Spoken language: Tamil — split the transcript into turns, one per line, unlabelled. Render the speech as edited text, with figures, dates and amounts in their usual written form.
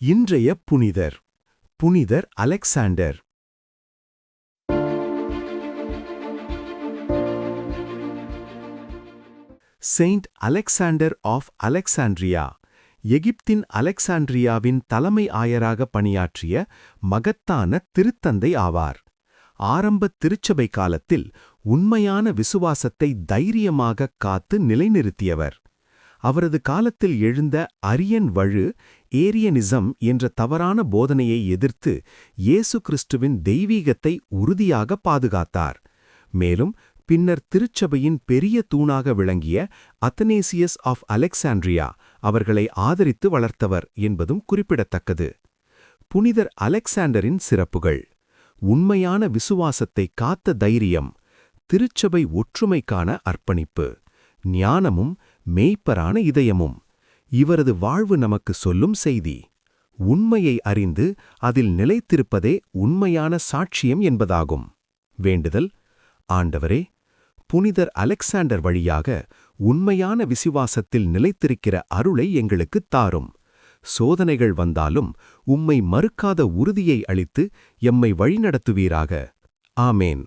இன்றைய புனிதர் புனிதர் Alexander. Saint Alexander of Alexandria எகிப்தின் அலெக்சாண்ட்ரியாவின் தலைமை ஆயராக பணியாற்றிய மகத்தான திருத்தந்தை ஆவார். ஆரம்ப திருச்சபை காலத்தில் உண்மையான விசுவாசத்தை தைரியமாகக் காத்து நிலைநிறுத்தியவர். அவரது காலத்தில் எழுந்த அரியன் வழு ஏரியனிசம் என்ற தவறான போதனையை எதிர்த்து இயேசு கிறிஸ்துவின் தெய்வீகத்தை உறுதியாக பாதுகாத்தார். மேலும் பின்னர் திருச்சபையின் பெரிய தூணாக விளங்கிய அத்தனேசியஸ் ஆஃப் அலெக்சாண்ட்ரியா அவர்களை ஆதரித்து வளர்த்தவர் என்பதும் குறிப்பிடத்தக்கது. புனிதர் அலெக்சாண்டரின் சிறப்புகள்: உண்மையான விசுவாசத்தை காத்த தைரியம், திருச்சபை ஒற்றுமைக்கான அர்ப்பணிப்பு, ஞானமும் மெய்ப்பரான இதயமும். இவரது வாழ்வு நமக்கு சொல்லும் செய்தி, உண்மையை அறிந்து அதில் நிலைத்திருப்பதே உண்மையான சாட்சியம் என்பதாகும். வேண்டுதல்: ஆண்டவரே, புனிதர் அலெக்சாண்டர் வழியாக உண்மையான விசுவாசத்தில் நிலைத்திருக்கிற அருளை எங்களுக்குத் தாரும். சோதனைகள் வந்தாலும் உம்மை மறுக்காத உறுதியை அளித்து எம்மை வழிநடத்துவீராக. ஆமேன்.